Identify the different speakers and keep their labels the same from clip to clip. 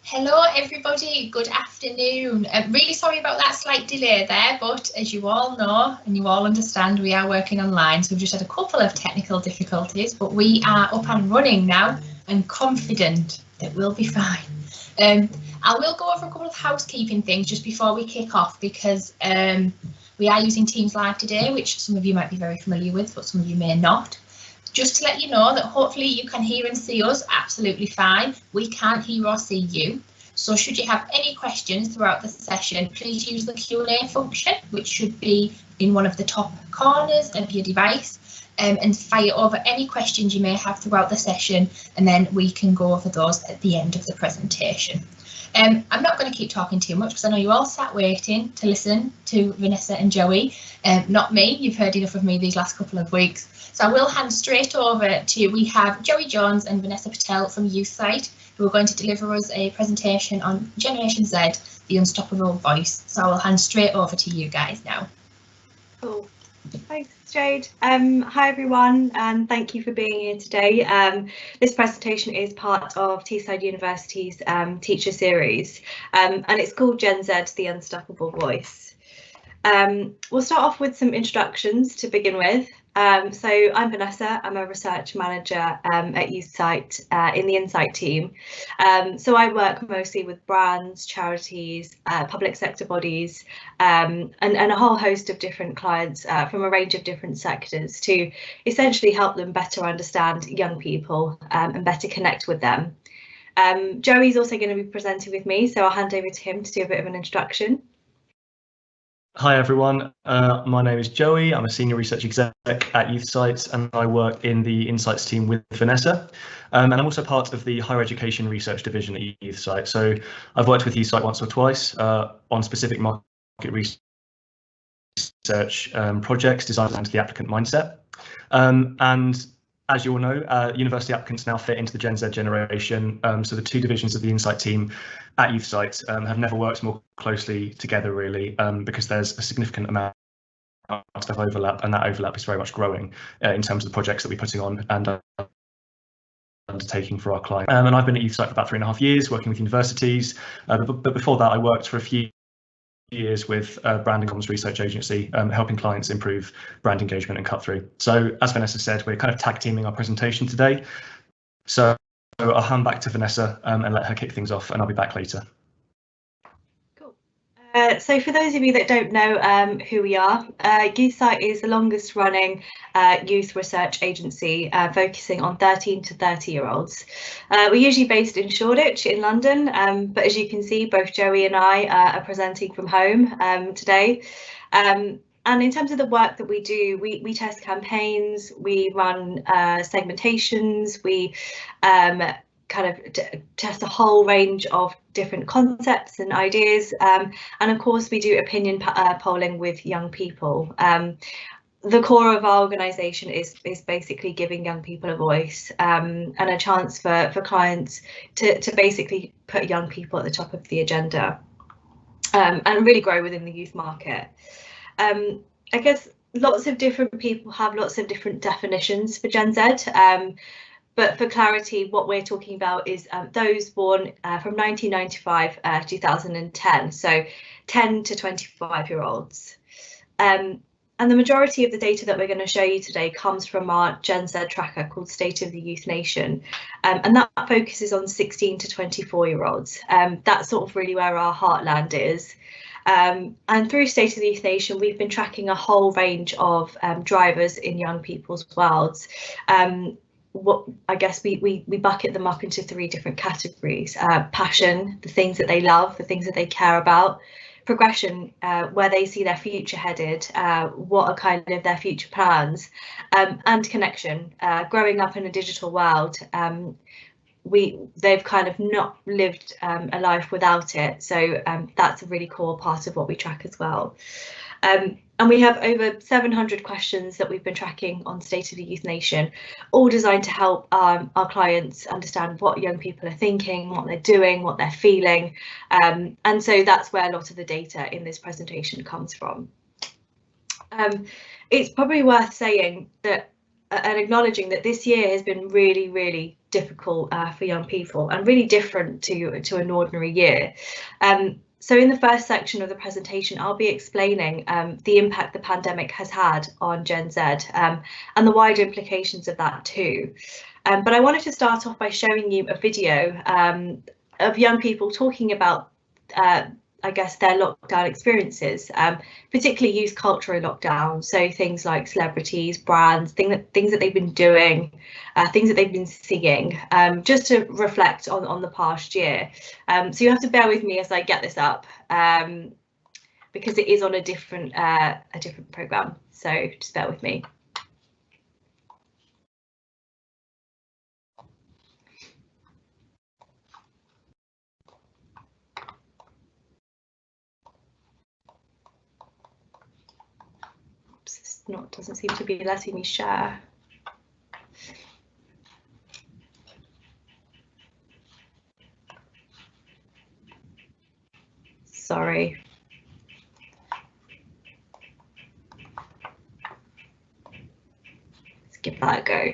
Speaker 1: Hello everybody, good afternoon. Really sorry about that slight delay there, but as you all know and you all understand, we are working online, so we've just had a couple of technical difficulties, but we are up and running now and confident that we'll be fine. I will go over a couple of housekeeping things just before we kick off, because we are using Teams Live today, which some of you might be very familiar with, but some of you may not. Just to let you know that hopefully you can hear and see us absolutely fine. We can't hear or see you. So should you have any questions throughout the session, please use the Q&A function, which should be in one of the top corners of your device, and fire over any questions you may have throughout the session, and then we can go over those at the end of the presentation. I'm not going to keep talking too much because I know you all sat waiting to listen to Vanessa and Joey, not me. You've heard enough of me these last couple of weeks. So I will hand straight over to, we have Joey Jones and Vanessa Patel from Teesside, who are going to deliver us a presentation on Generation Z, the unstoppable voice. So I will hand straight over to you guys now.
Speaker 2: Cool. Thanks, Jade. Hi everyone, and thank you for being here today. This presentation is part of Teesside University's teacher series, and it's called Gen Z, the Unstoppable Voice. We'll start off with some introductions to begin with. So I'm Vanessa, I'm a research manager at Teesside in the Insight team. So I work mostly with brands, charities, public sector bodies, and a whole host of different clients from a range of different sectors to essentially help them better understand young people and better connect with them. Joey's also going to be presenting with me, so I'll hand over to him to do a bit of an introduction.
Speaker 3: Hi everyone, my name is Joey. I'm a senior research exec at Teesside, and I work in the Insights team with Vanessa. And I'm also part of the higher education research division at Teesside. So I've worked with Teesside once or twice on specific market research projects designed into the applicant mindset. And as you all know, university applicants now fit into the Gen Z generation. So the two divisions of the Insight team at Teesside have never worked more closely together, really, because there's a significant amount of overlap, and that overlap is very much growing in terms of the projects that we're putting on and undertaking for our clients. And I've been at Teesside for about 3.5 years, working with universities. But before that, I worked for a few years with a brand and comms research agency, helping clients improve brand engagement and cut through. So as Vanessa said, we're kind of tag teaming our presentation today. So I'll hand back to Vanessa and let her kick things off, and I'll be back later.
Speaker 2: Cool. So for those of you that don't know who we are, Teesside is the longest running youth research agency focusing on 13 to 30-year-olds. We're usually based in Shoreditch in London, but as you can see, both Joey and I are presenting from home today. And in terms of the work that we do, we test campaigns, we run segmentations, we kind of test a whole range of different concepts and ideas, and of course we do opinion polling with young people. The core of our organisation is basically giving young people a voice and a chance for clients to basically put young people at the top of the agenda and really grow within the youth market. I guess lots of different people have lots of different definitions for Gen Z, but for clarity, what we're talking about is those born from 1995 to 2010, so 10 to 25-year-olds. And the majority of the data that we're going to show you today comes from our Gen Z tracker called State of the Youth Nation, and that focuses on 16 to 24-year-olds. That's sort of really where our heartland is. And through State of the Youth Nation, we've been tracking a whole range of drivers in young people's worlds. What I guess we bucket them up into 3 different categories: passion, the things that they love, the things that they care about; progression, where they see their future headed, what are kind of their future plans; and connection, growing up in a digital world. They've kind of not lived a life without it, so that's a really core part of what we track as well. And we have over 700 questions that we've been tracking on State of the Youth Nation, all designed to help our clients understand what young people are thinking, what they're doing, what they're feeling, and so that's where a lot of the data in this presentation comes from. It's probably worth saying that and acknowledging that this year has been really difficult for young people and really different to an ordinary year. So in the first section of the presentation, I'll be explaining the impact the pandemic has had on Gen Z and the wider implications of that too. But I wanted to start off by showing you a video of young people talking about, I guess, their lockdown experiences, particularly youth culture in lockdown. So things like celebrities, brands, things that they've been doing, things that they've been seeing, just to reflect on the past year. So you have to bear with me as I get this up, because it is on a different programme. So just bear with me. Doesn't seem to be letting me share. Sorry. Let's give that a go.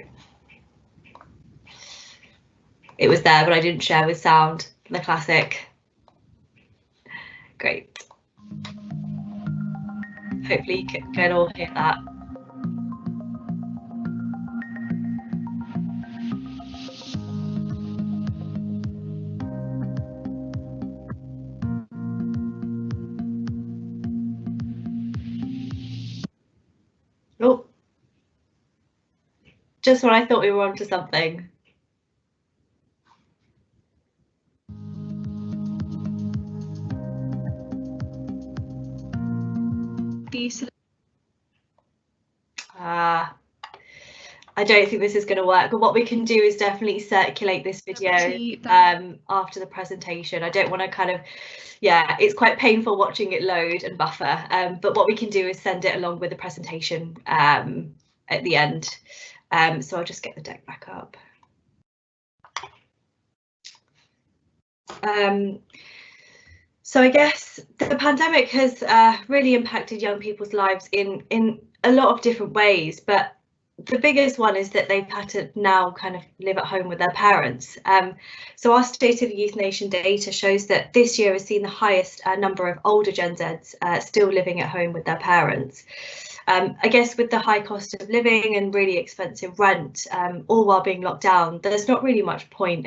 Speaker 2: It was there, but I didn't share with sound, the classic. Great. Hopefully you can all hear that. Oh, just when I thought we were onto something. I don't think this is going to work, but what we can do is definitely circulate this video after the presentation. I don't want to kind of, yeah, it's quite painful watching it load and buffer, but what we can do is send it along with the presentation at the end. So I'll just get the deck back up. So I guess the pandemic has really impacted young people's lives in a lot of different ways, but the biggest one is that they've had to now kind of live at home with their parents. So our State of the Youth Nation data shows that this year has seen the highest number of older Gen Zs still living at home with their parents. I guess with the high cost of living and really expensive rent, all while being locked down, there's not really much point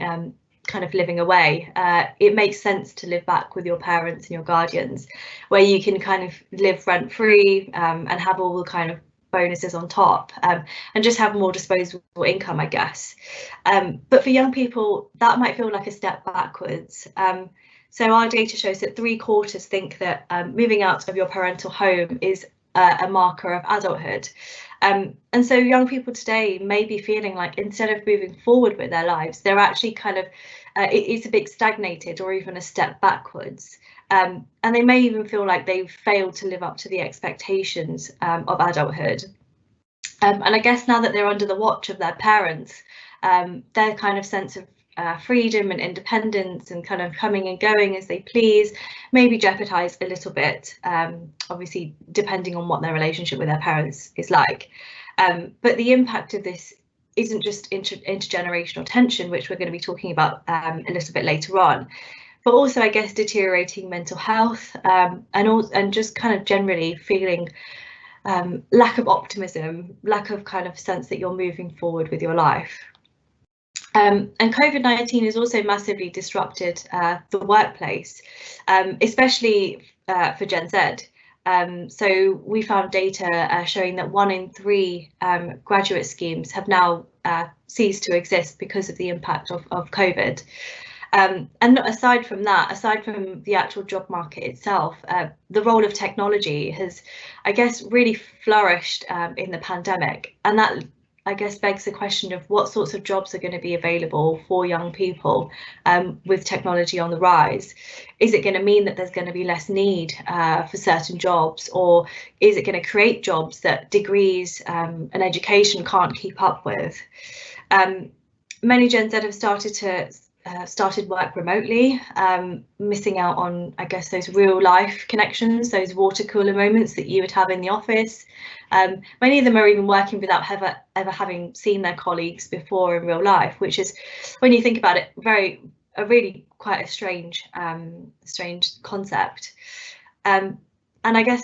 Speaker 2: kind of living away. It makes sense to live back with your parents and your guardians, where you can kind of live rent free and have all the kind of bonuses on top, and just have more disposable income, I guess. But for young people, that might feel like a step backwards. So our data shows that 3/4 think that moving out of your parental home is a marker of adulthood. And so young people today may be feeling like instead of moving forward with their lives, they're actually kind of, it's a bit stagnated or even a step backwards. And they may even feel like they've failed to live up to the expectations of adulthood. And I guess now that they're under the watch of their parents, their kind of sense of freedom and independence and kind of coming and going as they please maybe jeopardised a little bit, obviously depending on what their relationship with their parents is like. But the impact of this isn't just intergenerational tension, which we're going to be talking about a little bit later on, but also, I guess, deteriorating mental health and just kind of generally feeling lack of optimism, lack of kind of sense that you're moving forward with your life. And COVID-19 has also massively disrupted the workplace, especially for Gen Z. So we found data showing that 1 in 3 graduate schemes have now ceased to exist because of the impact of COVID. And aside from that, aside from the actual job market itself, the role of technology has, I guess, really flourished in the pandemic. And that, I guess, begs the question of what sorts of jobs are going to be available for young people with technology on the rise. Is it going to mean that there's going to be less need for certain jobs, or is it going to create jobs that degrees and education can't keep up with? Many Gen Z have started to started work remotely, missing out on, I guess, those real life connections, those water cooler moments that you would have in the office. Many of them are even working without ever having seen their colleagues before in real life, which is, when you think about it, really quite a strange concept. And I guess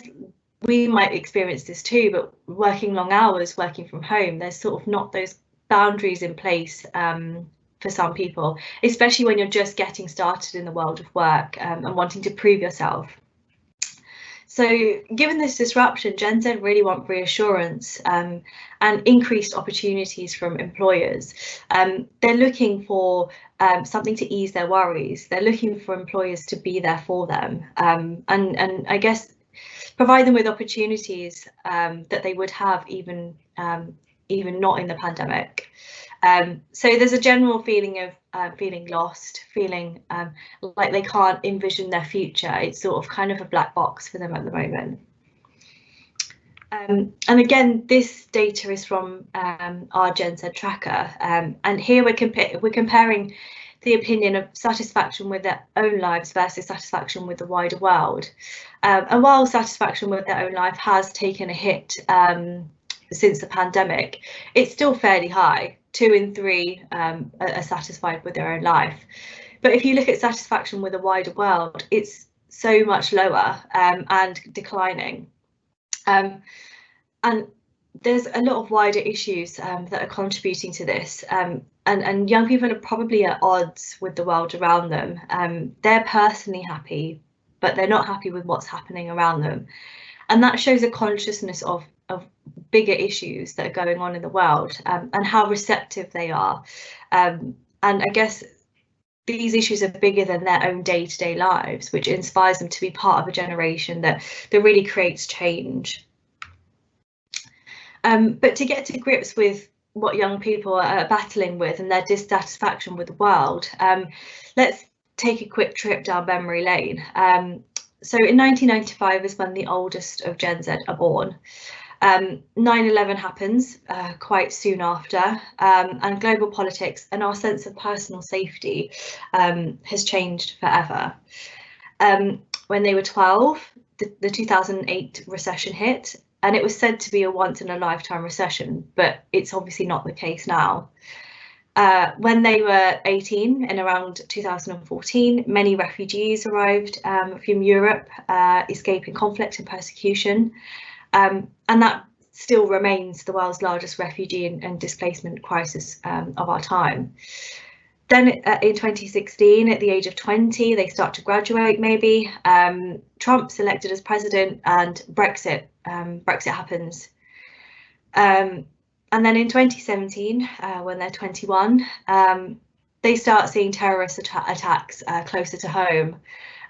Speaker 2: we might experience this too, but working long hours, working from home, there's sort of not those boundaries in place for some people, especially when you're just getting started in the world of work and wanting to prove yourself. So given this disruption, Gen Z really want reassurance and increased opportunities from employers. They're looking for something to ease their worries. They're looking for employers to be there for them and I guess provide them with opportunities that they would have even not in the pandemic. So there's a general feeling of feeling lost, feeling like they can't envision their future. It's sort of kind of a black box for them at the moment. And again, this data is from our Gen Z tracker, and here we're comparing the opinion of satisfaction with their own lives versus satisfaction with the wider world. And while satisfaction with their own life has taken a hit since the pandemic, it's still fairly high. 2 in 3 are satisfied with their own life. But if you look at satisfaction with the wider world, it's so much lower and declining. And there's a lot of wider issues that are contributing to this. And young people are probably at odds with the world around them. They're personally happy, but they're not happy with what's happening around them. And that shows a consciousness of bigger issues that are going on in the world and how receptive they are. And I guess these issues are bigger than their own day-to-day lives, which inspires them to be part of a generation that really creates change. But to get to grips with what young people are battling with and their dissatisfaction with the world, let's take a quick trip down memory lane. So in 1995 is when the oldest of Gen Z are born. 9/11 happens quite soon after, and global politics and our sense of personal safety has changed forever. When they were 12, the 2008 recession hit, and it was said to be a once-in-a-lifetime recession, but it's obviously not the case now. When they were 18, in around 2014, many refugees arrived from Europe, escaping conflict and persecution. And that still remains the world's largest refugee and displacement crisis of our time. Then in 2016, at the age of 20, they start to graduate maybe. Trump's elected as president and Brexit happens. And then in 2017, when they're 21, they start seeing terrorist attacks closer to home.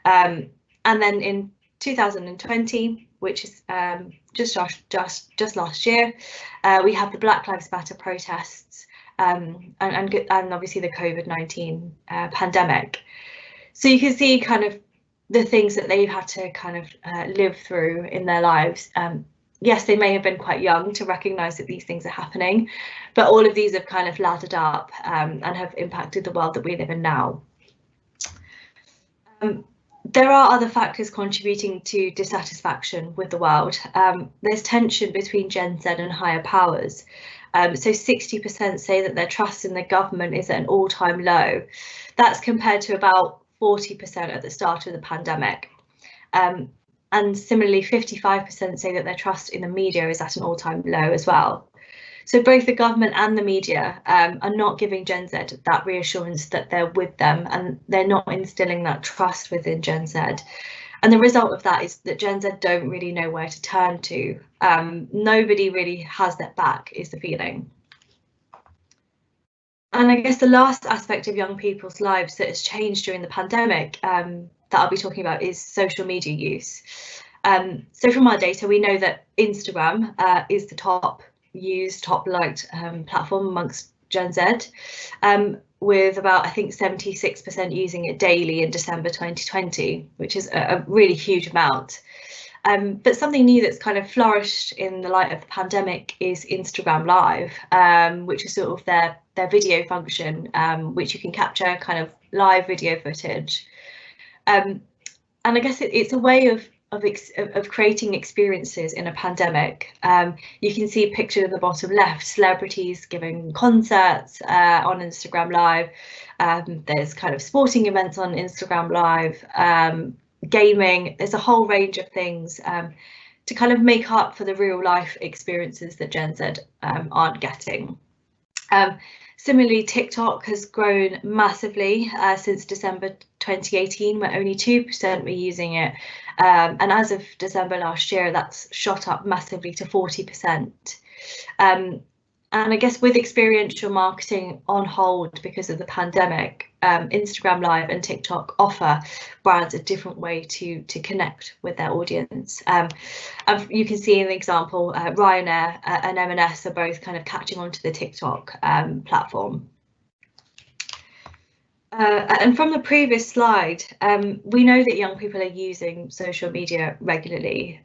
Speaker 2: And then in 2020, which is just last year, we have the Black Lives Matter protests and obviously the COVID-19 pandemic. So you can see kind of the things that they've had to kind of live through in their lives. Yes, they may have been quite young to recognise that these things are happening, but all of these have kind of laddered up and have impacted the world that we live in now. There are other factors contributing to dissatisfaction with the world. There's tension between Gen Z and higher powers. So 60% say that their trust in the government is at an all-time low. That's compared to about 40% at the start of the pandemic. And similarly, 55% say that their trust in the media is at an all-time low as well. So both the government and the media are not giving Gen Z that reassurance that they're with them, and they're not instilling that trust within Gen Z. And the result of that is that Gen Z don't really know where to turn to. Nobody really has their back, is the feeling. And I guess the last aspect of young people's lives that has changed during the pandemic that I'll be talking about is social media use. So from our data, we know that Instagram is the top used, top liked platform amongst Gen Z, with about, I think, 76% using it daily in December 2020, which is a really huge amount. But something new that's kind of flourished in the light of the pandemic is Instagram Live, which is sort of their video function, which you can capture kind of live video footage. And I guess it's a way of creating experiences in a pandemic. You can see pictured at the bottom left, celebrities giving concerts on Instagram Live. There's kind of sporting events on Instagram Live, gaming. There's a whole range of things to kind of make up for the real life experiences that Gen Z aren't getting. Similarly, TikTok has grown massively since December 2018, where only 2% were using it. And as of December last year, that's shot up massively to 40%. And I guess with experiential marketing on hold because of the pandemic, Instagram Live and TikTok offer brands a different way to connect with their audience. You can see in the example, Ryanair and M&S are both kind of catching on to the TikTok platform. And from the previous slide, we know that young people are using social media regularly.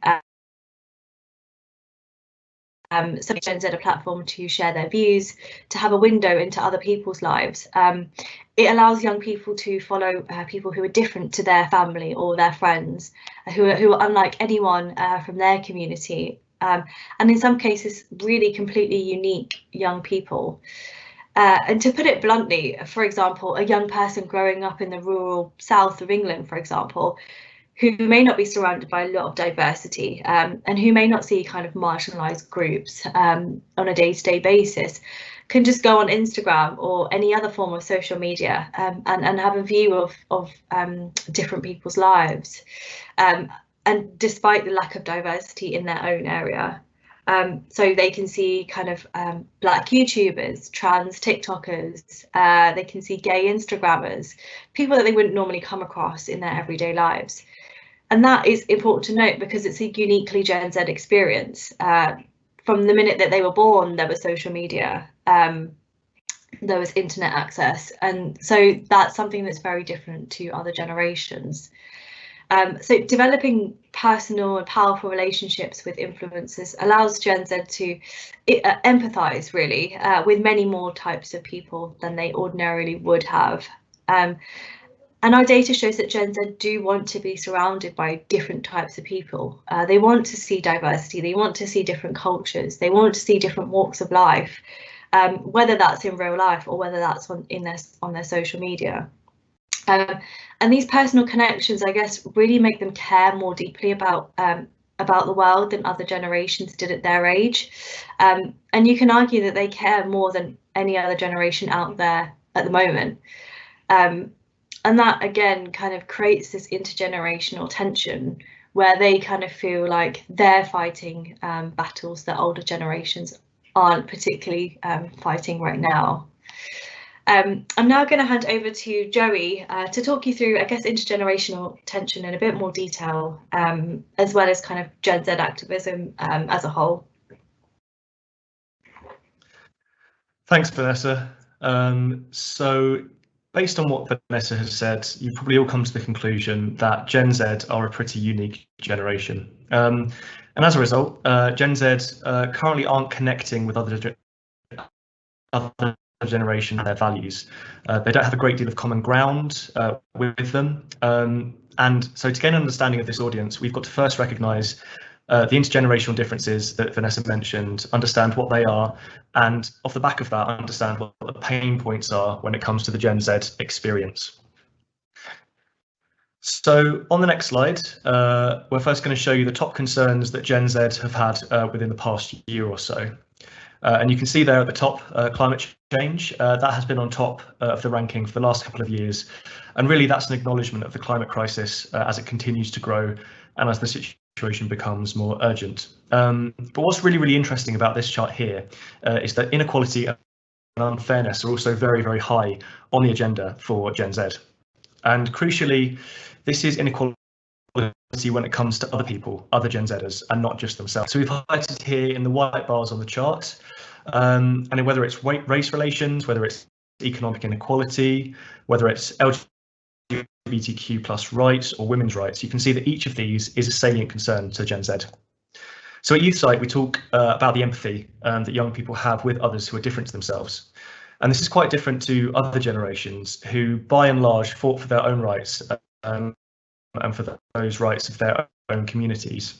Speaker 2: So Gen Z a platform to share their views, to have a window into other people's lives. It allows young people to follow people who are different to their family or their friends, who are unlike anyone from their community, and in some cases really completely unique young people. And to put it bluntly, for example, a young person growing up in the rural south of England, for example, who may not be surrounded by a lot of diversity and who may not see kind of marginalised groups on a day-to-day basis, can just go on Instagram or any other form of social media and have a view of different people's lives. And despite the lack of diversity in their own area. So they can see kind of Black YouTubers, trans TikTokers, they can see gay Instagrammers, people that they wouldn't normally come across in their everyday lives. And that is important to note because it's a uniquely Gen Z experience. From the minute that they were born, there was social media, there was internet access. And so that's something that's very different to other generations. So developing personal and powerful relationships with influencers allows Gen Z to empathise really with many more types of people than they ordinarily would have. And our data shows that Gen Z do want to be surrounded by different types of people. They want to see diversity, they want to see different cultures, they want to see different walks of life, whether that's in real life or whether that's on their social media. And these personal connections, I guess, really make them care more deeply about the world than other generations did at their age. And you can argue that they care more than any other generation out there at the moment. And that, again, kind of creates this intergenerational tension where they kind of feel like they're fighting battles that older generations aren't particularly fighting right now. I'm now going to hand over to Joey to talk you through, I guess, intergenerational tension in a bit more detail, as well as kind of Gen Z activism as a whole.
Speaker 3: Thanks, Vanessa. So based on what Vanessa has said, you've probably all come to the conclusion that Gen Z are a pretty unique generation. And as a result, Gen Z currently aren't connecting with other generation and their values. They don't have a great deal of common ground with them. And so to gain an understanding of this audience, we've got to first recognise the intergenerational differences that Vanessa mentioned, understand what they are, and off the back of that, understand what the pain points are when it comes to the Gen Z experience. So on the next slide, we're first going to show you the top concerns that Gen Z have had within the past year or so. And you can see there at the top, climate change, that has been on top of the ranking for the last couple of years. And really that's an acknowledgement of the climate crisis as it continues to grow and as the situation becomes more urgent. But what's really, really interesting about this chart here is that inequality and unfairness are also very, very high on the agenda for Gen Z. And crucially, this is inequality when it comes to other people, other Gen Zers, and not just themselves. So we've highlighted here in the white bars on the chart, and whether it's race relations, whether it's economic inequality, whether it's LGBT LGBTQ plus rights or women's rights, you can see that each of these is a salient concern to Gen Z. So at YouthSite, we talk about the empathy that young people have with others who are different to themselves. And this is quite different to other generations who, by and large, fought for their own rights and for those rights of their own communities.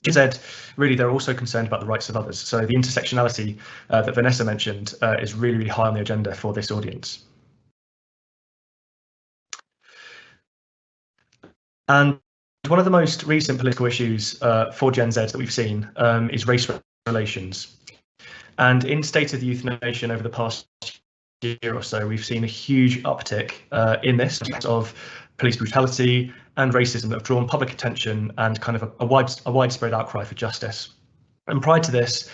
Speaker 3: Gen Z, really, they're also concerned about the rights of others. So the intersectionality that Vanessa mentioned is really, really high on the agenda for this audience. And one of the most recent political issues for Gen Z that we've seen is race relations. And in State of the Youth Nation over the past year or so, we've seen a huge uptick in this of police brutality and racism that have drawn public attention and kind of a widespread outcry for justice. And prior to this,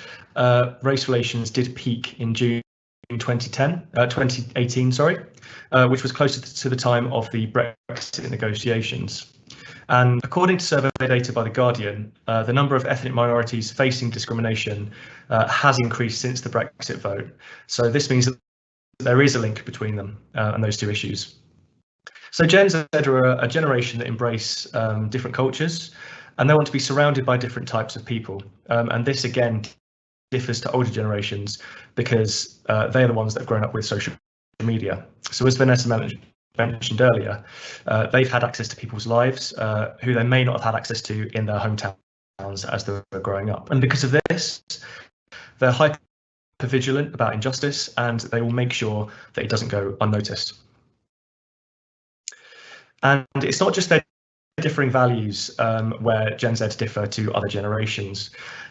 Speaker 3: race relations did peak in June 2018, which was closer to the time of the Brexit negotiations. And according to survey data by The Guardian, the number of ethnic minorities facing discrimination has increased since the Brexit vote. So this means that there is a link between them and those two issues. So Gen Z are a generation that embrace different cultures, and they want to be surrounded by different types of people. And this again differs to older generations because they are the ones that have grown up with social media. So as Vanessa mentioned earlier, they've had access to people's lives who they may not have had access to in their hometowns as they were growing up. And because of this, they're hyper vigilant about injustice, and they will make sure that it doesn't go unnoticed. And it's not just their differing values where Gen Z differ to other generations.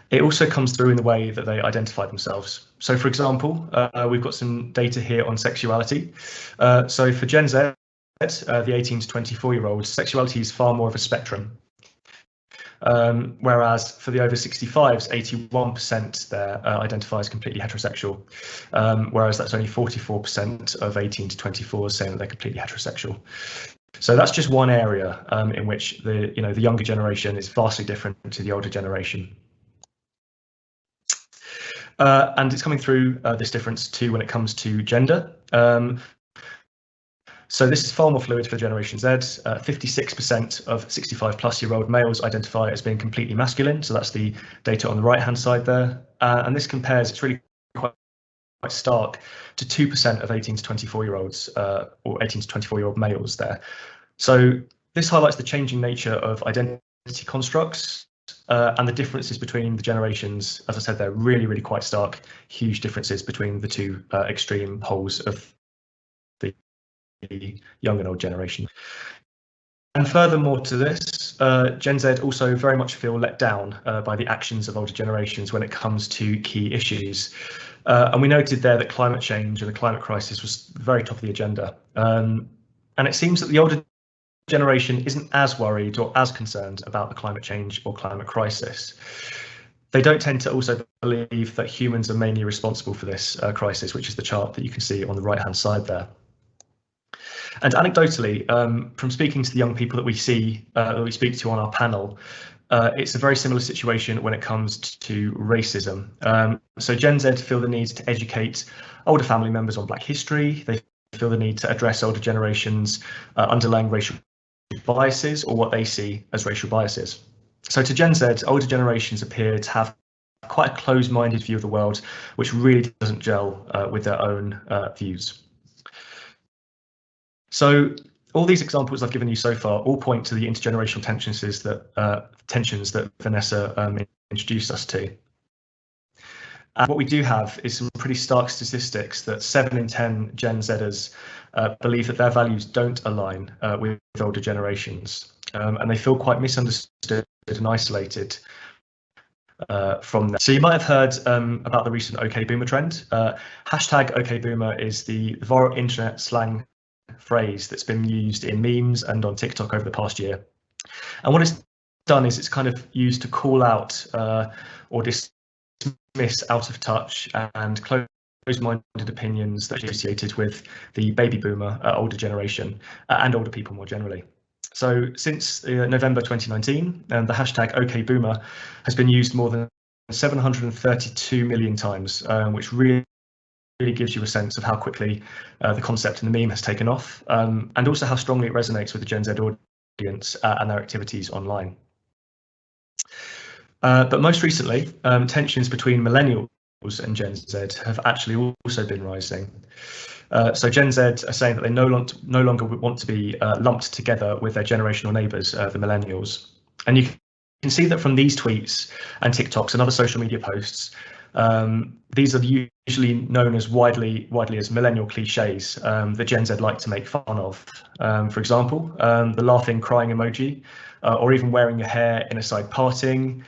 Speaker 3: It also comes through in the way that they identify themselves. So, for example, we've got some data here on sexuality. So for Gen Z, the 18 to 24-year-olds, sexuality is far more of a spectrum. Whereas for the over 65s, 81% there identify as completely heterosexual, whereas that's only 44% of 18 to 24s saying that they're completely heterosexual. So that's just one area in which the younger generation is vastly different to the older generation. And it's coming through this difference too when it comes to gender. So this is far more fluid for Generation Z. 56% of 65-plus-year-old males identify as being completely masculine. So that's the data on the right-hand side there. And this compares, it's really quite stark, to 2% of 18 to 24-year-olds or 18 to 24-year-old males there. So this highlights the changing nature of identity constructs and the differences between the generations. As I said, they're really, really quite stark, huge differences between the two extreme poles of the young and old generation. And furthermore to this, Gen Z also very much feel let down by the actions of older generations when it comes to key issues. And we noted there that climate change and the climate crisis was very top of the agenda. And it seems that the older generation isn't as worried or as concerned about the climate change or climate crisis. They don't tend to also believe that humans are mainly responsible for this crisis, which is the chart that you can see on the right-hand side there. And anecdotally, from speaking to the young people that we speak to on our panel, it's a very similar situation when it comes to racism. So Gen Z feel the need to educate older family members on Black history. They feel the need to address older generations' underlying racial biases or what they see as racial biases. So to Gen Z, older generations appear to have quite a closed-minded view of the world, which really doesn't gel with their own views. So all these examples I've given you so far all point to the intergenerational tensions that Vanessa introduced us to. And what we do have is some pretty stark statistics that 7 in 10 Gen Zers believe that their values don't align with older generations, and they feel quite misunderstood and isolated from them. So you might have heard about the recent OK Boomer trend. Hashtag OK Boomer is the viral internet slang phrase that's been used in memes and on TikTok over the past year. And what it's done is it's kind of used to call out or dismiss out of touch and closed-minded opinions that are associated with the baby boomer older generation and older people more generally. So since November 2019, the hashtag OK Boomer has been used more than 732 million times, which really really gives you a sense of how quickly the concept and the meme has taken off, and also how strongly it resonates with the Gen Z audience and their activities online. But most recently, tensions between Millennials and Gen Z have actually also been rising. So Gen Z are saying that they no longer want to be lumped together with their generational neighbours, the Millennials. And you can see that from these tweets and TikToks and other social media posts. These are usually known as widely as millennial cliches that Gen Z like to make fun of. For example, the laughing, crying emoji, or even wearing your hair in a side parting,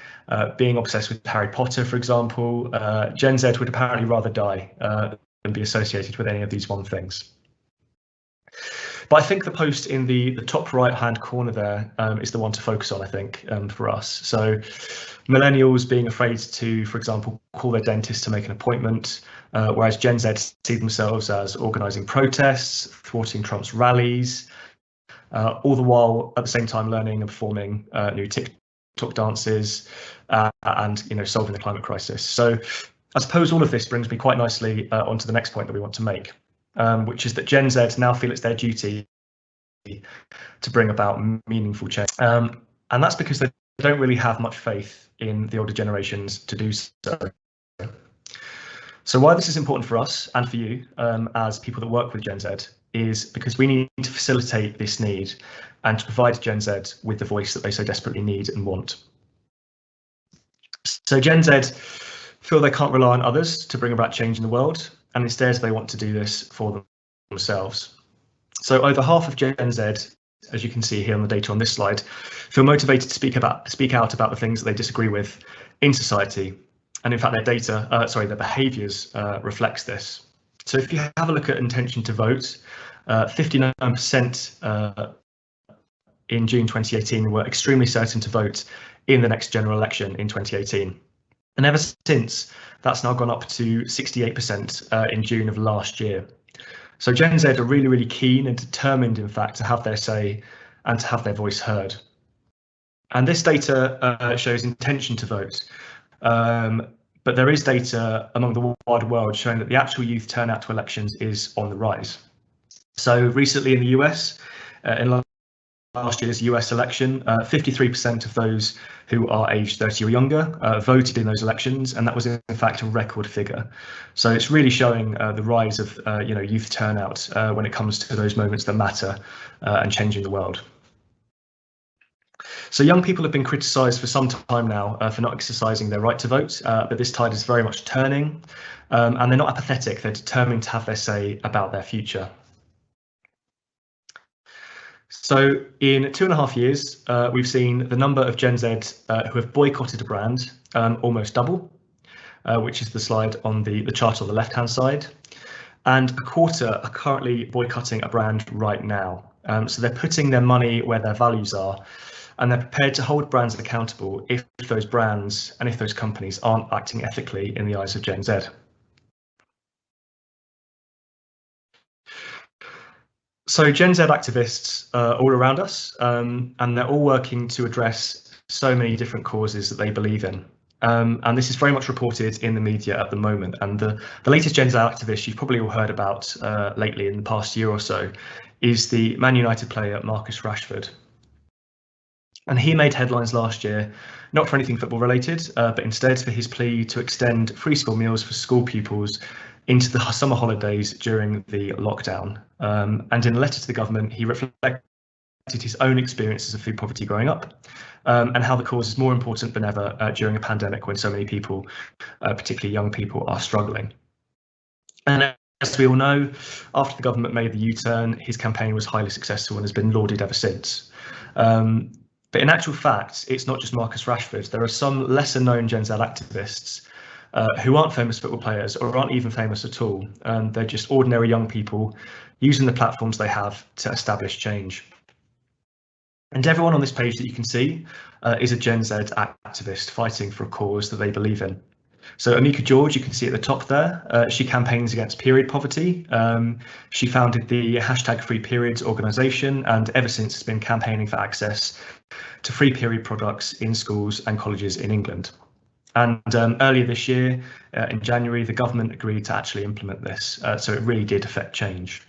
Speaker 3: being obsessed with Harry Potter, for example. Gen Z would apparently rather die than be associated with any of these one things. But I think the post in the top right-hand corner there is the one to focus on, I think, for us. So millennials being afraid to, for example, call their dentist to make an appointment, whereas Gen Z see themselves as organising protests, thwarting Trump's rallies, all the while at the same time learning and performing new TikTok dances and solving the climate crisis. So I suppose all of this brings me quite nicely onto the next point that we want to make. Which is that Gen Z now feel it's their duty to bring about meaningful change. And that's because they don't really have much faith in the older generations to do so. So why this is important for us and for you as people that work with Gen Z is because we need to facilitate this need and to provide Gen Z with the voice that they so desperately need and want. So Gen Z feel they can't rely on others to bring about change in the world, and instead they want to do this for themselves. So over half of Gen Z, as you can see here on the data on this slide, feel motivated to speak out about the things that they disagree with in society. And in fact, their behaviours reflects this. So if you have a look at intention to vote, 59% in June 2018 were extremely certain to vote in the next general election in 2018. And ever since, that's now gone up to 68% in June of last year. So Gen Z are really, really keen and determined, in fact, to have their say and to have their voice heard. And this data shows intention to vote. But there is data among the wider world showing that the actual youth turnout to elections is on the rise. So recently in the US, in last year's US election, 53% of those who are aged 30 or younger voted in those elections, and that was in fact a record figure. So it's really showing the rise of youth turnout when it comes to those moments that matter and changing the world. So young people have been criticised for some time now for not exercising their right to vote, but this tide is very much turning, and they're not apathetic. They're determined to have their say about their future. So in 2.5 years, we've seen the number of Gen Z who have boycotted a brand almost double, which is the slide on the chart on the left-hand side. And a quarter are currently boycotting a brand right now. So they're putting their money where their values are, and they're prepared to hold brands accountable if those brands and if those companies aren't acting ethically in the eyes of Gen Z. So Gen Z activists are all around us, and they're all working to address so many different causes that they believe in. And this is very much reported in the media at the moment. And the latest Gen Z activist you've probably all heard about lately in the past year or so is the Man United player Marcus Rashford. And he made headlines last year, not for anything football related, but instead for his plea to extend free school meals for school pupils into the summer holidays during the lockdown. And in a letter to the government, he reflected his own experiences of food poverty growing up, and how the cause is more important than ever during a pandemic when so many people, particularly young people, are struggling. And as we all know, after the government made the U-turn, his campaign was highly successful and has been lauded ever since. But in actual fact, it's not just Marcus Rashford. There are some lesser known Gen Z activists who aren't famous football players or aren't even famous at all. They're just ordinary young people using the platforms they have to establish change. And everyone on this page that you can see is a Gen Z activist fighting for a cause that they believe in. So Amika George, you can see at the top there, she campaigns against period poverty. She founded the #FreePeriods organisation, and ever since has been campaigning for access to free period products in schools and colleges in England. And earlier this year, in January, the government agreed to actually implement this. So it really did affect change.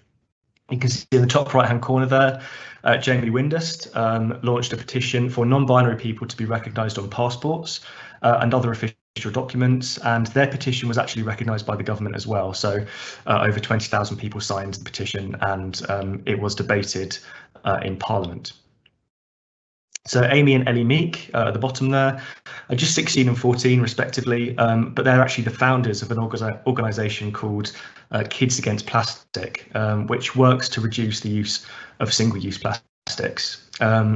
Speaker 3: You can see in the top right-hand corner there, Jamie Windust launched a petition for non-binary people to be recognised on passports and other official documents, and their petition was actually recognised by the government as well. So over 20,000 people signed the petition, and it was debated in Parliament. So Amy and Ellie Meek at the bottom there are just 16 and 14 respectively, but they're actually the founders of an organisation called Kids Against Plastic, which works to reduce the use of single-use plastics.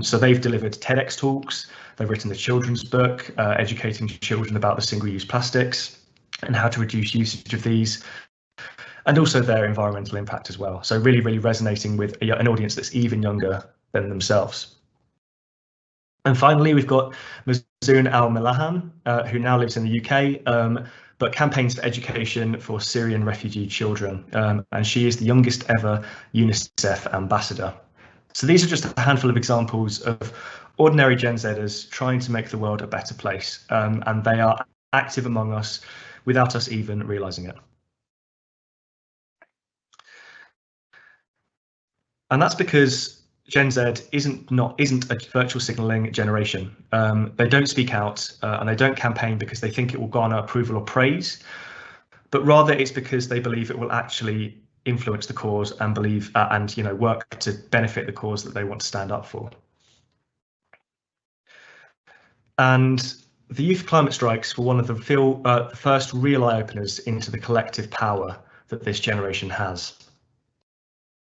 Speaker 3: So they've delivered TEDx talks, they've written a children's book educating children about the single-use plastics and how to reduce usage of these, and also their environmental impact as well. So really, really resonating with an audience that's even younger than themselves. And finally, we've got Mazoon Al-Milahan, who now lives in the UK, but campaigns for education for Syrian refugee children. And she is the youngest ever UNICEF ambassador. So these are just a handful of examples of ordinary Gen Zers trying to make the world a better place. And they are active among us without us even realizing it. And that's because Gen Z isn't a virtual signalling generation. They don't speak out and they don't campaign because they think it will garner approval or praise, but rather it's because they believe it will actually influence the cause and believe and work to benefit the cause that they want to stand up for. And the youth climate strikes were one of the first real eye-openers into the collective power that this generation has.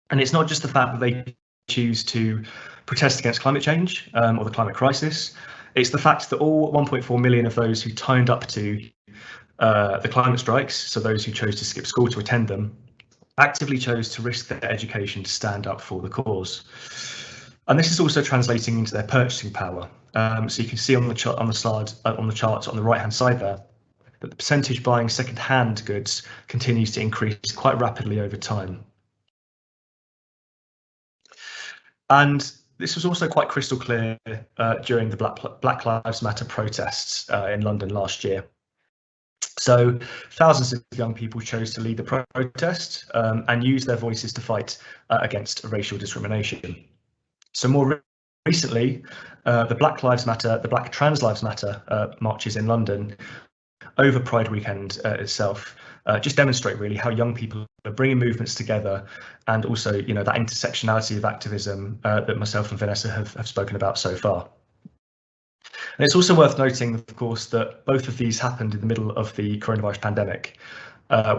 Speaker 3: And it's not just the fact that they choose to protest against climate change or the climate crisis. It's the fact that all 1.4 million of those who turned up to the climate strikes, so those who chose to skip school to attend them, actively chose to risk their education to stand up for the cause. And this is also translating into their purchasing power. So you can see on the chart on the charts on the right hand side there that the percentage buying second-hand goods continues to increase quite rapidly over time. And this was also quite crystal clear during the Black Lives Matter protests in London last year. So thousands of young people chose to lead the protest and use their voices to fight against racial discrimination. So more recently, the Black Lives Matter, the Black Trans Lives Matter marches in London over Pride weekend itself just demonstrate really how young people are bringing movements together, and also that intersectionality of activism that myself and Vanessa have spoken about so far. And it's also worth noting, of course, that both of these happened in the middle of the coronavirus pandemic,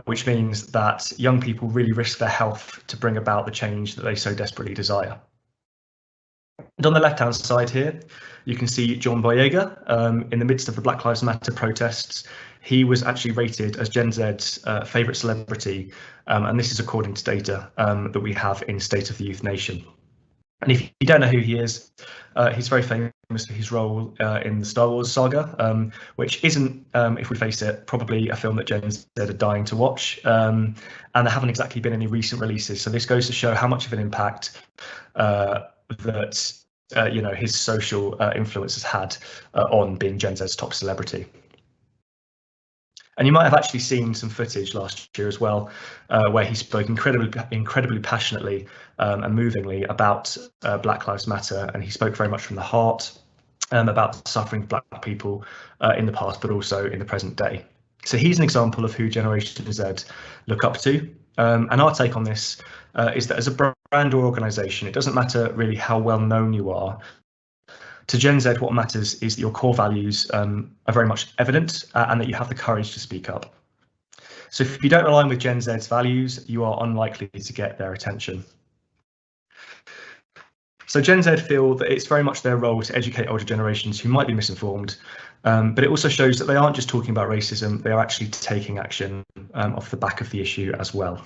Speaker 3: which means that young people really risk their health to bring about the change that they so desperately desire. And on the left-hand side here, you can see John Boyega in the midst of the Black Lives Matter protests. He was actually rated as Gen Z's favourite celebrity, and this is according to data that we have in State of the Youth Nation. And if you don't know who he is, he's very famous for his role in the Star Wars saga, which isn't, if we face it, probably a film that Gen Z are dying to watch. And there haven't exactly been any recent releases. So this goes to show how much of an impact that his social influence has had on being Gen Z's top celebrity. And you might have actually seen some footage last year as well, where he spoke incredibly passionately and movingly about Black Lives Matter, and he spoke very much from the heart about the suffering of Black people in the past, but also in the present day. So he's an example of who Generation Z look up to. And our take on this is that as a brand or organisation, it doesn't matter really how well known you are. To Gen Z, what matters is that your core values are very much evident and that you have the courage to speak up. So if you don't align with Gen Z's values, you are unlikely to get their attention. So Gen Z feel that it's very much their role to educate older generations who might be misinformed, but it also shows that they aren't just talking about racism, they are actually taking action off the back of the issue as well.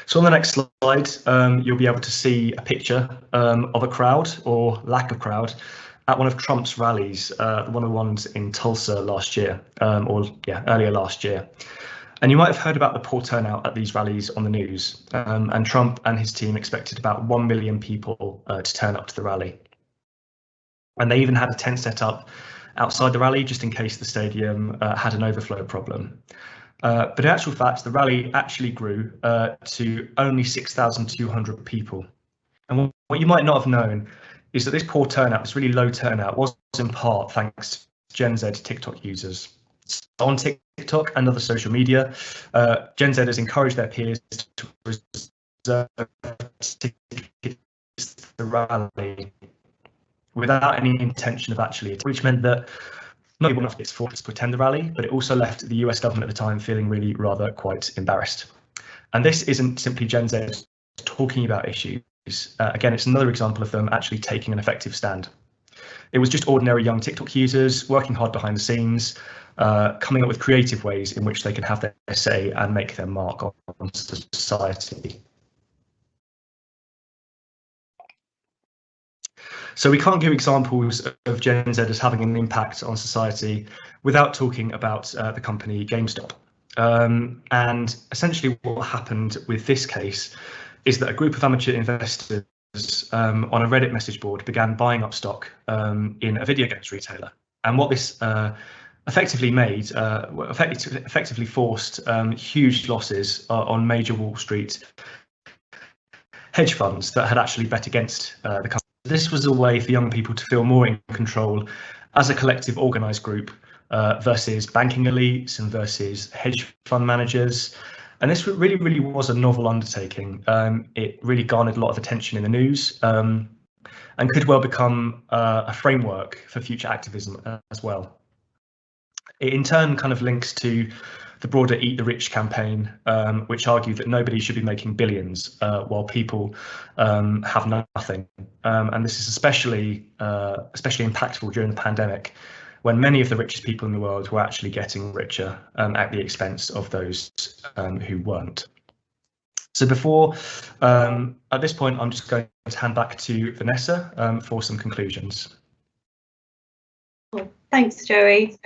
Speaker 3: So on the next slide, you'll be able to see a picture of a crowd, or lack of crowd, at one of Trump's rallies, one of the ones in Tulsa last year, earlier last year. And you might have heard about the poor turnout at these rallies on the news, and Trump and his team expected about 1 million people to turn up to the rally. And they even had a tent set up outside the rally, just in case the stadium had an overflow problem. But in actual fact, the rally actually grew to only 6,200 people. And what you might not have known is that this poor turnout, this really low turnout, was in part thanks to Gen Z TikTok users. On TikTok and other social media, Gen Z has encouraged their peers to reserve tickets to the rally without any intention of actually attending, which meant that not everyone was forced to attend the rally, but it also left the US government at the time feeling really rather quite embarrassed. And this isn't simply Gen Z talking about issues. Again, it's another example of them actually taking an effective stand. It was just ordinary young TikTok users working hard behind the scenes, coming up with creative ways in which they can have their say and make their mark on society. So we can't give examples of Gen Z as having an impact on society without talking about the company GameStop. And essentially what happened with this case is that a group of amateur investors on a Reddit message board began buying up stock in a video games retailer. And what this effectively made, effectively forced huge losses on major Wall Street hedge funds that had actually bet against the company. This was a way for young people to feel more in control as a collective organised group versus banking elites and versus hedge fund managers. And this really was a novel undertaking. It really garnered a lot of attention in the news and could well become a framework for future activism as well. It in turn kind of links to the broader Eat the Rich campaign, which argued that nobody should be making billions while people have nothing. And this is especially impactful during the pandemic, when many of the richest people in the world were actually getting richer at the expense of those who weren't. So before, at this point, I'm just going to hand back to Vanessa for some conclusions.
Speaker 2: Thanks, Joey.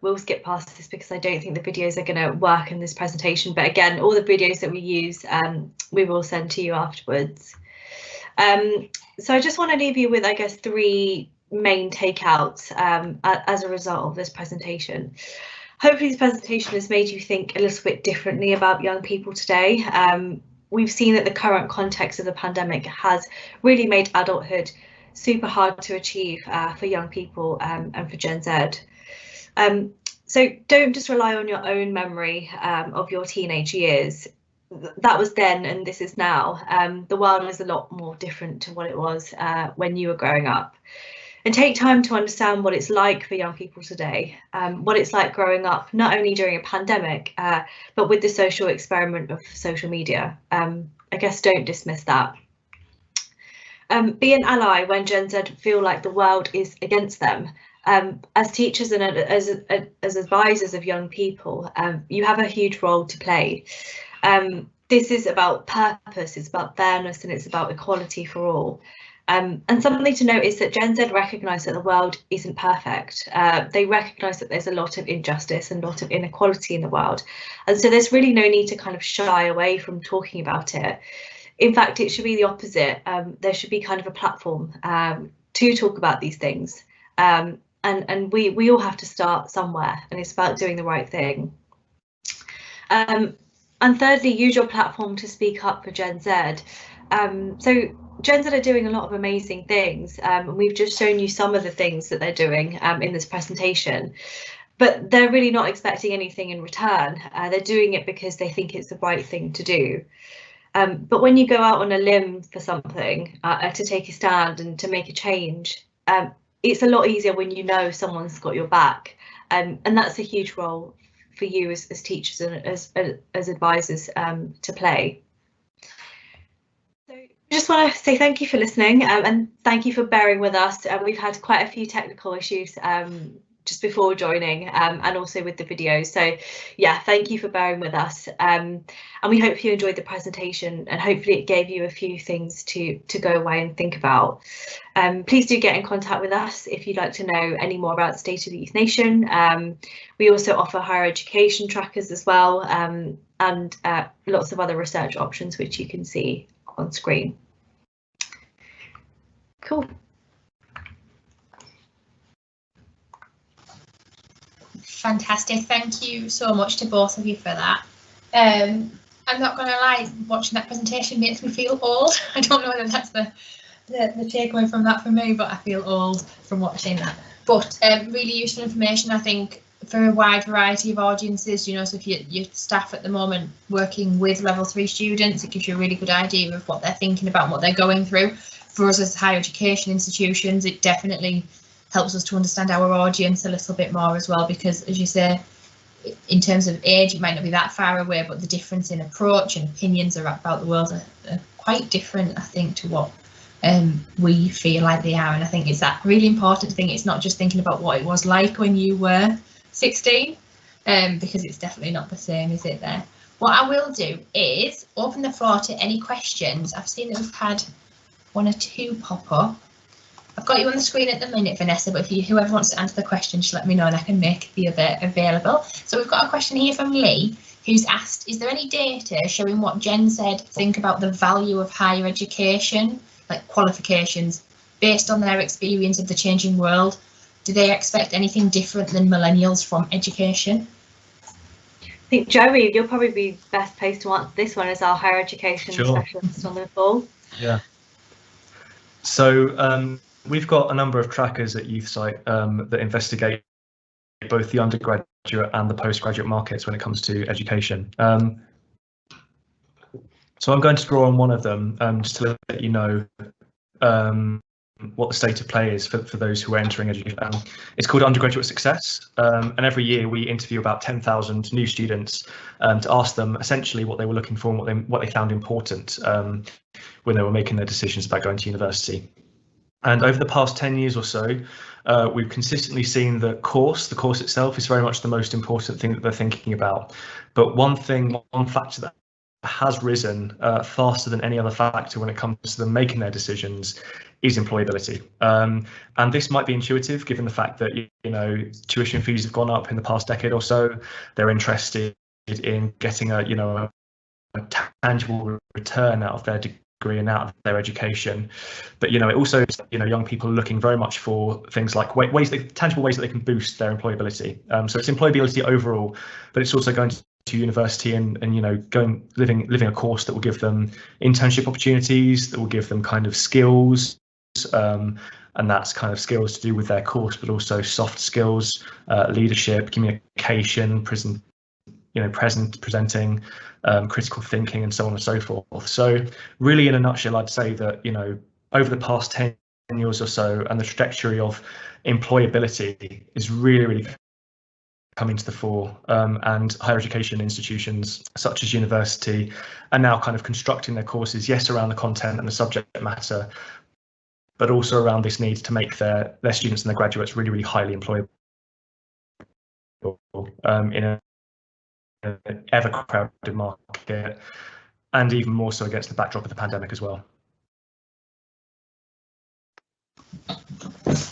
Speaker 2: We'll skip past this because I don't think the videos are going to work in this presentation. But again, all the videos that we use, we will send to you afterwards. So I just want to leave you with, I guess, 3 main takeouts as a result of this presentation. Hopefully this presentation has made you think a little bit differently about young people today. We've seen that the current context of the pandemic has really made adulthood super hard to achieve for young people and for Gen Z. So don't just rely on your own memory of your teenage years. That was then and this is now. The world is a lot more different to what it was when you were growing up. And take time to understand what it's like for young people today, what it's like growing up, not only during a pandemic, but with the social experiment of social media. I guess don't dismiss that. Be an ally when Gen Z feel like the world is against them. As teachers and as advisors of young people, you have a huge role to play. This is about purpose, it's about fairness, and it's about equality for all. And something to note is that Gen Z recognise that the world isn't perfect. They recognise that there's a lot of injustice and a lot of inequality in the world. And so there's really no need to kind of shy away from talking about it. In fact, it should be the opposite. There should be kind of a platform to talk about these things. And we all have to start somewhere, and it's about doing the right thing. And thirdly, use your platform to speak up for Gen Z. So Gen Z are doing a lot of amazing things. We've just shown you some of the things that they're doing in this presentation, but they're really not expecting anything in return. They're doing it because they think it's the right thing to do. But when you go out on a limb for something, to take a stand and to make a change, it's a lot easier when you know someone's got your back. And that's a huge role for you as teachers and as advisors to play. So I just want to say thank you for listening and thank you for bearing with us. We've had quite a few technical issues just before joining and also with the videos. So yeah, thank you for bearing with us. And we hope you enjoyed the presentation and hopefully it gave you a few things to go away and think about. Please do get in contact with us if you'd like to know any more about State of the Youth Nation. We also offer higher education trackers as well, and lots of other research options which you can see on screen. Cool.
Speaker 1: Fantastic. Thank you so much to both of you for that. I'm not going to lie, watching that presentation makes me feel old. I don't know whether that's the takeaway from that for me, but I feel old from watching that. But really useful information, I think, for a wide variety of audiences. You know, so if your staff at the moment working with level 3 students, it gives you a really good idea of what they're thinking about and what they're going through. For us as higher education institutions, it definitely helps us to understand our audience a little bit more as well, because as you say, in terms of age, it might not be that far away, but the difference in approach and opinions about the world are quite different, I think, to what we feel like they are. And I think it's that really important thing. It's not just thinking about what it was like when you were 16, because it's definitely not the same, is it there? What I will do is open the floor to any questions. I've seen that we've had 1 or 2 pop up. I've got you on the screen at the minute, Vanessa, but if whoever wants to answer the question, just let me know and I can make the other available. So we've got a question here from Lee, who's asked, is there any data showing what Gen Z think about the value of higher education, like qualifications, based on their experience of the changing world? Do they expect anything different than millennials from education?
Speaker 2: I think, Joey, you'll probably be best placed to answer this one as our higher education specialist on the call.
Speaker 3: Yeah. So we've got a number of trackers at YouthSite that investigate both the undergraduate and the postgraduate markets when it comes to education. So I'm going to draw on one of them just to let you know what the state of play is for those who are entering education. It's called Undergraduate Success, and every year we interview about 10,000 new students to ask them essentially what they were looking for and what they found important when they were making their decisions about going to university. And over the past 10 years or so, we've consistently seen that the course itself is very much the most important thing that they're thinking about. But one factor that has risen faster than any other factor when it comes to them making their decisions is employability. And this might be intuitive given the fact that, you know, tuition fees have gone up in the past decade or so. They're interested in getting a tangible return out of their degree and out of their education. But, you know, it also, you know, young people are looking very much for things like tangible ways that they can boost their employability. So it's employability overall, but it's also going to university and you know, living a course that will give them internship opportunities, that will give them kind of skills, and that's kind of skills to do with their course, but also soft skills, leadership, communication, presenting, critical thinking, and so on and so forth. So really, in a nutshell, I'd say that, you know, over the past 10 years or so, and the trajectory of employability is really coming to the fore, and higher education institutions such as university are now kind of constructing their courses, yes, around the content and the subject matter, but also around this need to make their students and their graduates really highly employable in an ever crowded market, and even more so against the backdrop of the pandemic as well.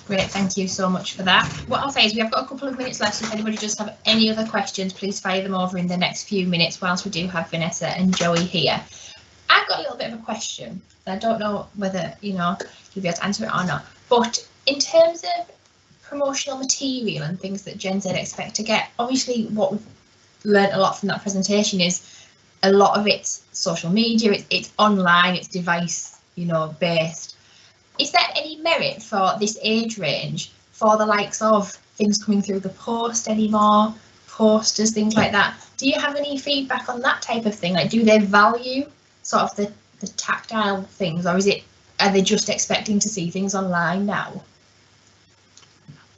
Speaker 1: Great, thank you so much for that. What I'll say is we have got a couple of minutes left, so if anybody does have any other questions, please fire them over in the next few minutes whilst we do have Vanessa and Joey here. I've got a little bit of a question. I don't know whether, you know, you'll be able to answer it or not, but in terms of promotional material and things that Gen Z expect to get, obviously what we've learned a lot from that presentation is a lot of it's social media, it's online, it's device, you know, based. Is there any merit for this age range for the likes of things coming through the post anymore, posters, things like that? Do you have any feedback on that type of thing? Like, do they value sort of the tactile things, or are they just expecting to see things online now?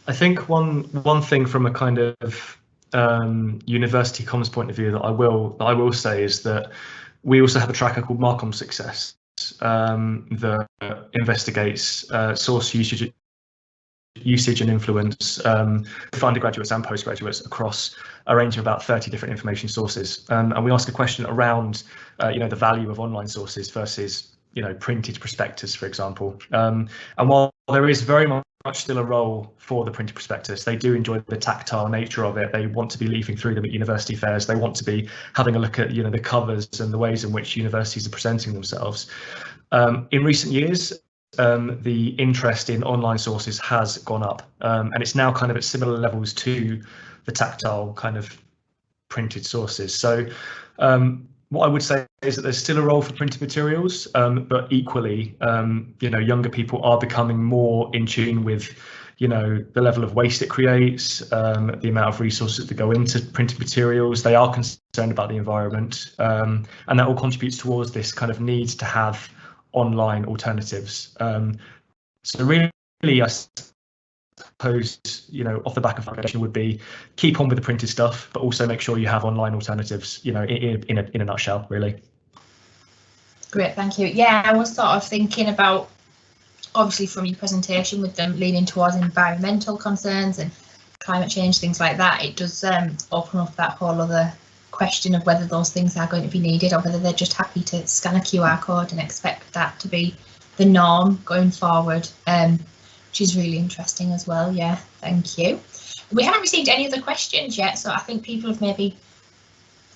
Speaker 3: I think one thing from a kind of university comms point of view that I will say is that we also have a tracker called Marcom Success that investigates source usage and influence for undergraduates and postgraduates across a range of about 30 different information sources, and we ask a question around you know, the value of online sources versus, you know, printed prospectus, for example. And while there is very much still a role for the printed prospectus, they do enjoy the tactile nature of it. They want to be leafing through them at university fairs. They want to be having a look at, you know, the covers and the ways in which universities are presenting themselves. In recent years, the interest in online sources has gone up, and it's now kind of at similar levels to the tactile kind of printed sources. So what I would say is that there's still a role for printed materials, but equally, younger people are becoming more in tune with, the level of waste it creates, the amount of resources that go into printed materials. They are concerned about the environment, and that all contributes towards this kind of need to have online alternatives. So really, I suppose, off the back of foundation would be keep on with the printed stuff, but also make sure you have online alternatives, in a nutshell, really.
Speaker 1: Great, thank you. Yeah, I was sort of thinking about, obviously from your presentation, with them leaning towards environmental concerns and climate change, things like that, it does open up that whole other question of whether those things are going to be needed, or whether they're just happy to scan a QR code and expect that to be the norm going forward, which is really interesting as well. Yeah, thank you. We haven't received any other questions yet, so I think people have maybe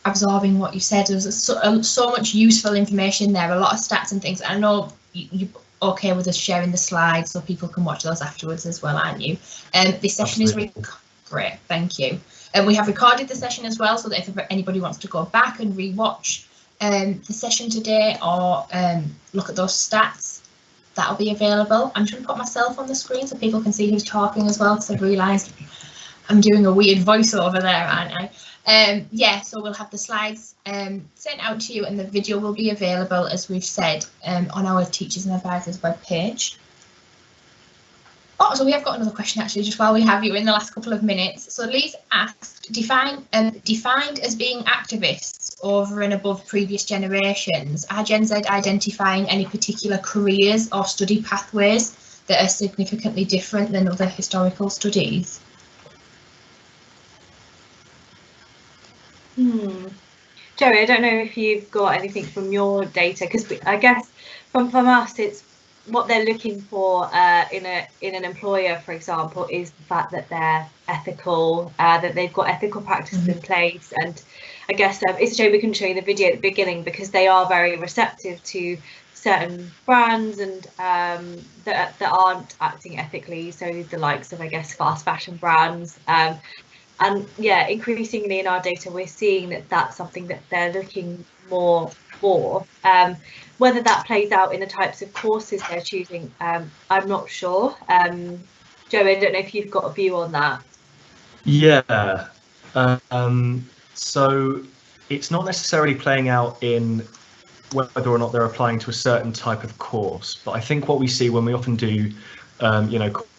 Speaker 1: absorbing what you said. There's so much useful information there, a lot of stats and things. I know you're okay with us sharing the slides so people can watch those afterwards as well, aren't you? This session Absolutely. Is great, thank you. And we have recorded the session as well, so that if anybody wants to go back and re-watch the session today, or look at those stats, that'll be available. I'm just going to put myself on the screen so people can see who's talking as well, because I've realised I'm doing a weird voiceover there, aren't I? Yeah, so we'll have the slides sent out to you, and the video will be available, as we've said, on our Teachers and Advisors webpage. Oh, so we have got another question actually, just while we have you in the last couple of minutes. So Liz asked, defined as being activists over and above previous generations, are Gen Z identifying any particular careers or study pathways that are significantly different than other historical studies?
Speaker 2: Joey, I don't know if you've got anything from your data, because I guess from us, it's what they're looking for in an employer, for example, is the fact that they're ethical, that they've got ethical practices in place. And I guess it's a shame we couldn't show you the video at the beginning, because they are very receptive to certain brands and that aren't acting ethically. So the likes of, I guess, fast fashion brands. And yeah, increasingly in our data, we're seeing that that's something that they're looking more for. Whether that plays out in the types of courses they're choosing, I'm not sure. Joe, I don't know if you've got a view on that.
Speaker 3: Yeah. So it's not necessarily playing out in whether or not they're applying to a certain type of course, but I think what we see when we often do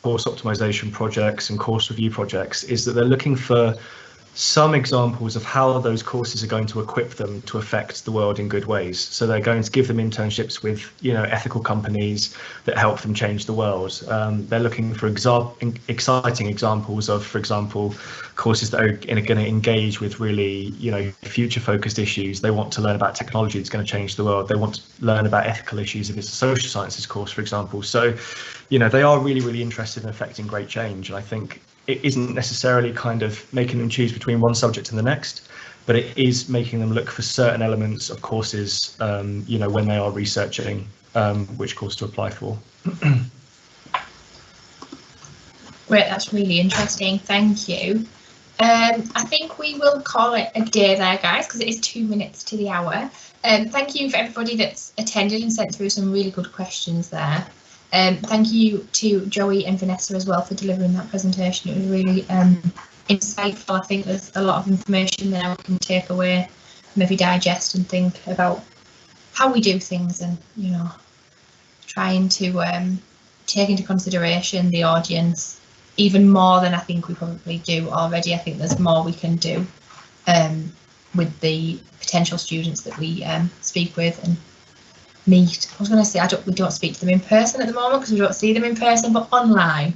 Speaker 3: course optimization projects and course review projects is that they're looking for some examples of how those courses are going to equip them to affect the world in good ways. So they're going to give them internships with, ethical companies that help them change the world. They're looking for exciting examples of, for example, courses that are going to engage with really, future-focused issues. They want to learn about technology that's going to change the world. They want to learn about ethical issues if it's a social sciences course, for example. So, they are really, really interested in affecting great change. And I think it isn't necessarily kind of making them choose between one subject and the next, but it is making them look for certain elements of courses, when they are researching which course to apply for.
Speaker 1: Great, that's really interesting. Thank you. I think we will call it a day there, guys, because it is 2 minutes to the hour. Thank you for everybody that's attended and sent through some really good questions there. Thank you to Joey and Vanessa as well for delivering that presentation. It was really insightful. I think there's a lot of information there we can take away, maybe digest and think about how we do things, and trying to take into consideration the audience even more than I think we probably do already. I think there's more we can do with the potential students that we speak with and meet. I was going to say we don't speak to them in person at the moment because we don't see them in person, but online.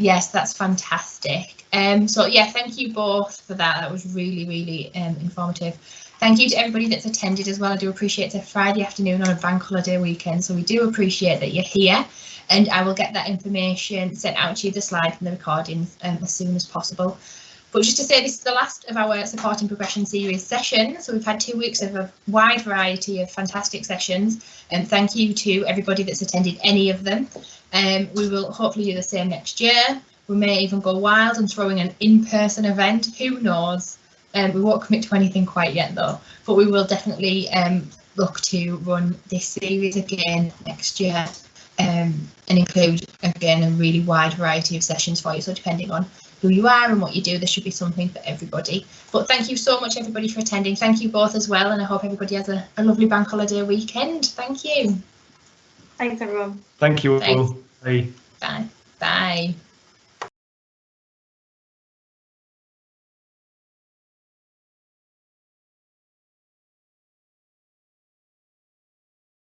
Speaker 1: Yes, that's fantastic. So yeah, thank you both for that. That was really, really informative. Thank you to everybody that's attended as well. I do appreciate it's a Friday afternoon on a bank holiday weekend, so we do appreciate that you're here, and I will get that information sent out to you, the slides and the recordings, as soon as possible. But just to say, this is the last of our Supporting Progression series sessions. So we've had 2 weeks of a wide variety of fantastic sessions, and thank you to everybody that's attended any of them. We will hopefully do the same next year. We may even go wild and throw in an in-person event, who knows. We won't commit to anything quite yet though, but we will definitely look to run this series again next year, and include again a really wide variety of sessions for you. So depending on who you are and what you do, there should be something for everybody. But thank you so much everybody for attending. Thank you both as well, and I hope everybody has a lovely bank holiday weekend. Thank you.
Speaker 2: Thanks everyone.
Speaker 3: Thank you all. Bye.
Speaker 1: Bye. Bye.